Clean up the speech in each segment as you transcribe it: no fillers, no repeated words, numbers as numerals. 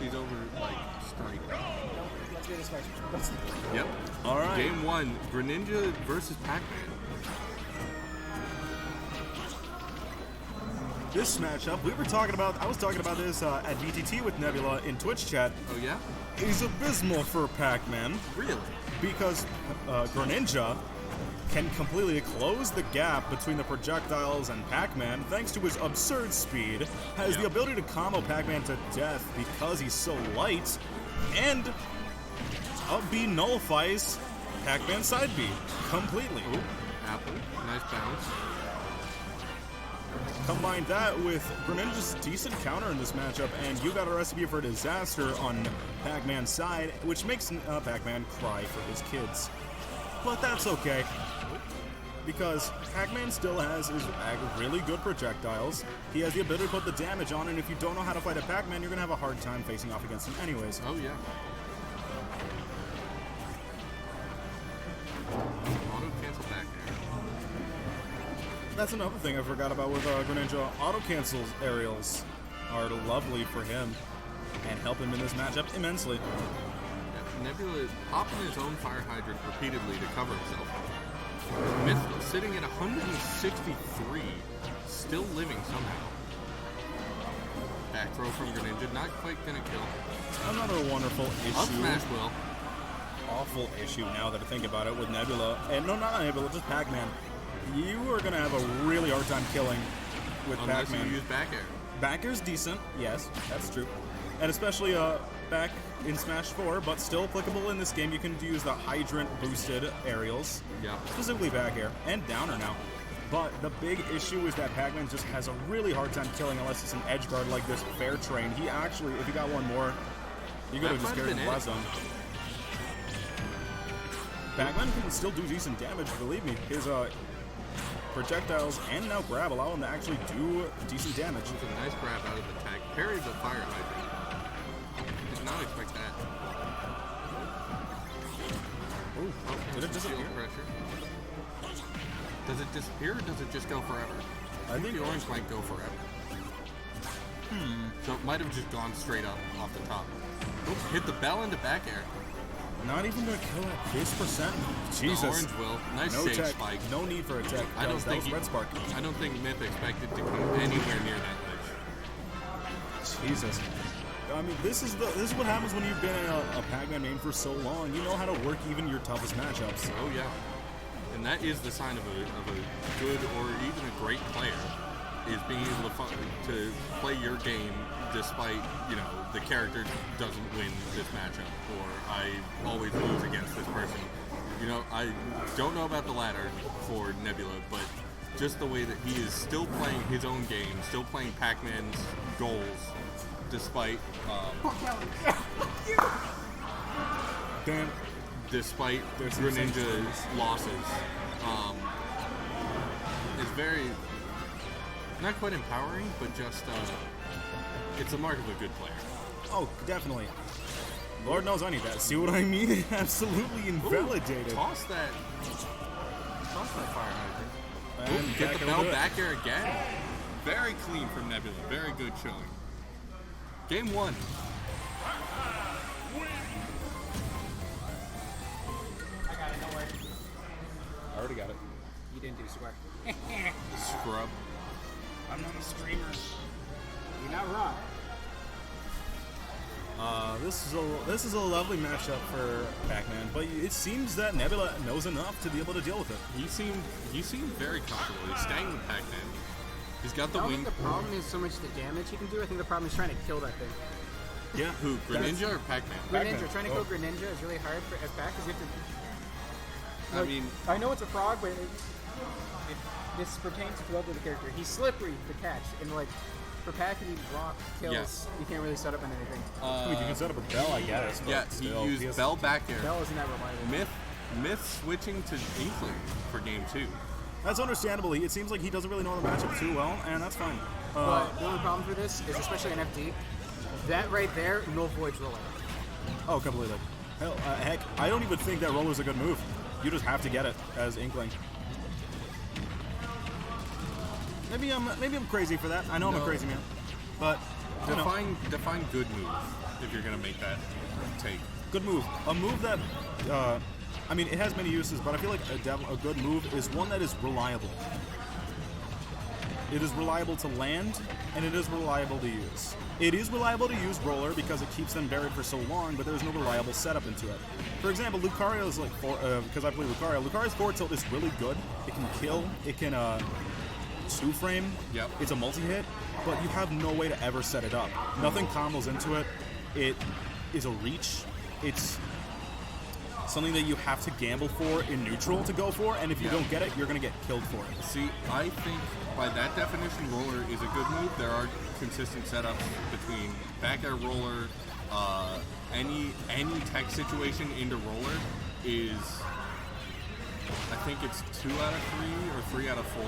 He's over, like, strike. Let's get this fight. Yep. All right. Game 1, Greninja versus PacMan. This matchup, I was talking about this at VTT with Nebula in Twitch chat. Oh, yeah? Is abysmal for PacMan. Really? Because Greninja can completely close the gap between the projectiles and PacMan thanks to his absurd speed, has the ability to combo PacMan to death because he's so light, and B nullifies PacMan's side B completely. Ooh, apple. Nice bounce. Combine that with Greninja's decent counter in this matchup, and you got a recipe for disaster on PacMan's side, which makes PacMan cry for his kids. But that's okay, because PacMan still has his really good projectiles. He has the ability to put the damage on, and if you don't know how to fight a PacMan, you're going to have a hard time facing off against him anyways. Oh, yeah. Auto-cancel back there. That's another thing I forgot about with Greninja. Auto-cancels aerials are lovely for him and help him in this matchup immensely. Yeah, Nebula popping his own fire hydrant repeatedly to cover himself. Myth sitting at 163, still living somehow. Back throw from Greninja, not quite gonna kill. Another wonderful issue. Up smash will. Awful issue now that I think about it with Nebula. And no, not Nebula, just PacMan. You are going to have a really hard time killing with Unless PacMan. you use back air. Back air's decent, yes, that's true. And especially back in Smash 4, but still applicable in this game. You can use the hydrant boosted aerials. Yeah. Specifically back air and downer now. But the big issue is that PacMan just has a really hard time killing unless it's an edge guard like this Fair Train. He actually, if you got one more, you could have just carried the blast zone. PacMan can still do decent damage, believe me. His projectiles and now grab allow him to actually do decent damage. It's a nice grab out of the tag. Parry the fire hydrant. Did not expect that. Ooh, did it disappear? Pressure. Does it disappear or does it just go forever? I think the orange might go forever. So it might have just gone straight up off the top. Oops, hit the bell into back air. Not even gonna kill at this percent. Jesus. The orange will. Nice no sage tech. spike. No need for a tech. I don't think Red Spark. I don't think Myth expected to come anywhere near that ledge. Jesus. I mean, this is what happens when you've been a PacMan main for so long. You know how to work even your toughest matchups. Oh yeah. And that is the sign of a good or even a great player, is being able to play your game despite, you know, the character doesn't win this matchup, or I always lose against this person. You know, I don't know about the latter for Nebula, but just the way that he is still playing his own game, still playing PacMan's goals, despite despite Greninja's losses, is very, not quite empowering, but just it's a mark of a good player. Oh, definitely. Lord knows I need that. See what I mean? Absolutely invalidated. Ooh, toss that fire hydrant. And Get the bell back here again. Very clean from Nebula. Very good showing. Game 1. I got it, don't worry. I already got it. You didn't do square. Scrub. I'm not a streamer. You're not wrong. This is a lovely matchup for PacMan, but it seems that Nebula knows enough to be able to deal with it. He seemed very comfortable. He's staying with PacMan. He's got the I don't wing. think the problem is so much the damage he can do. I think the problem is trying to kill that thing. Yeah. Who? Greninja or PacMan? Greninja. Trying to kill Greninja is really hard as back because you have to. I mean, I know it's a frog, but this pertains to the character. He's slippery to catch, and like for Pac, you need block kills. Yes. You can't really set up on anything. I mean, you can set up a bell, I guess. But yeah, still, he used bell back air. Bell isn't that reliable. Myth switching to Inkling for game 2. That's understandable. It seems like he doesn't really know the matchup too well, and that's fine. But the only problem for this is, especially in FD, that right there, no voids roller. Oh, completely. Hell, heck, I don't even think that roller's a good move. You just have to get it as Inkling. Maybe I'm crazy for that. I know I'm a crazy man, but Define good move if you're gonna make that take. Good move. A move that, I mean, it has many uses, but I feel like a good move is one that is reliable. It is reliable to land, and it is reliable to use. It is reliable to use Roller because it keeps them buried for so long, but there's no reliable setup into it. For example, Lucario's like, because I play Lucario, Lucario's forward tilt is really good. It can kill, it can two-frame, Yep. It's a multi-hit, but you have no way to ever set it up. Nothing combos into it. It is a reach. It's something that you have to gamble for in neutral to go for, and if you don't get it, you're going to get killed for it. See, I think by that definition, Roller is a good move. There are consistent setups between back air Roller, any tech situation into Roller is, I think it's 2 out of 3 or 3 out of 4.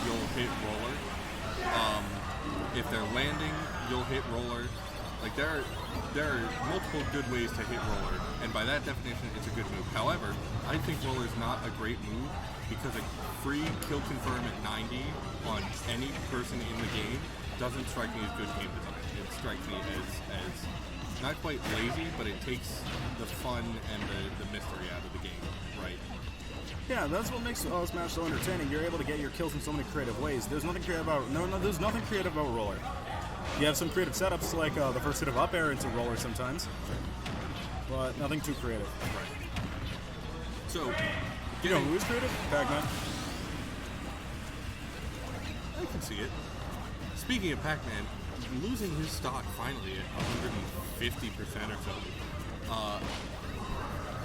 You'll hit Roller. If they're landing, you'll hit Roller. Like there are multiple good ways to hit Roller, and by that definition, it's a good move. However, I think Roller is not a great move because a free kill confirm at 90 on any person in the game doesn't strike me as good game design. It strikes me as not quite lazy, but it takes the fun and the mystery out of the game, right? Yeah, that's what makes Smash so entertaining. You're able to get your kills in so many creative ways. There's nothing creative about there's nothing creative about Roller. You have some creative setups like the first hit of up air into Roller sometimes, but nothing too creative. Right. So, You know who is creative? PacMan. I can see it. Speaking of PacMan, losing his stock finally at 150% or so.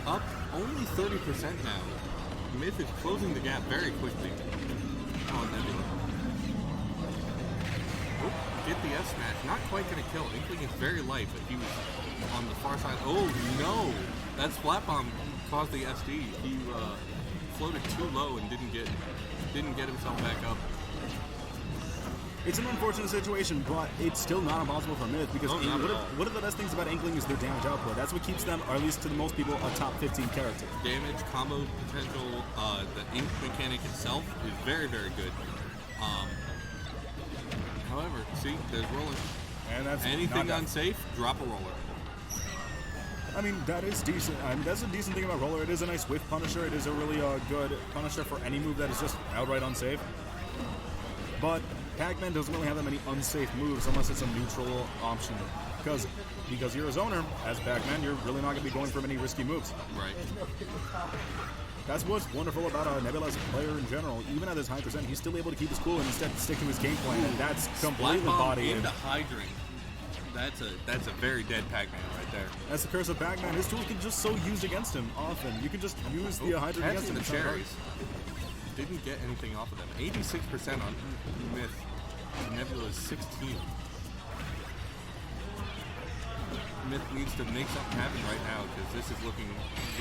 Up only 30% now. Myth is closing the gap very quickly on Nebula. Oh, get the S smash. Not quite going to kill. Inkling is very light, but he was on the far side. Oh no! That splat bomb caused the SD. He floated too low and didn't get himself back up. It's an unfortunate situation, but it's still not impossible for Myth because one of the best things about Inkling is their damage output. That's what keeps them, or at least to the most people, a top 15 character. Damage, combo potential, the ink mechanic itself is very, very good. However, see, there's Roller. And that's anything unsafe, drop a Roller. I mean, that is decent. I mean, that's a decent thing about Roller. It is a nice whiff punisher. It is a really good punisher for any move that is just outright unsafe. But PacMan doesn't really have that many unsafe moves unless it's a neutral option. Because you're a zoner, as PacMan, you're really not going to be going for many risky moves. Right. That's what's wonderful about Nebula as a player in general. Even at this high percent, he's still able to keep his cool and instead stick to his game plan, and that's completely body into Hydrant. That's a very dead PacMan right there. That's the curse of PacMan. His tools can just so used against him often. You can just use the Hydrant against him. The cherries. Didn't get anything off of them. 86% on Myth. Nebula is 16. Myth needs to make something happen right now because this is looking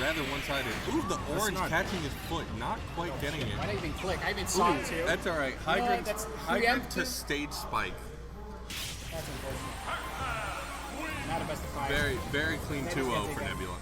rather one-sided. Ooh, the orange catching his foot, not quite getting it. Why didn't even click? I even saw it too. That's all right. Hydrant to stage spike. That's unfortunate. Not a best of 5. Very, very clean 2-0 for Nebula.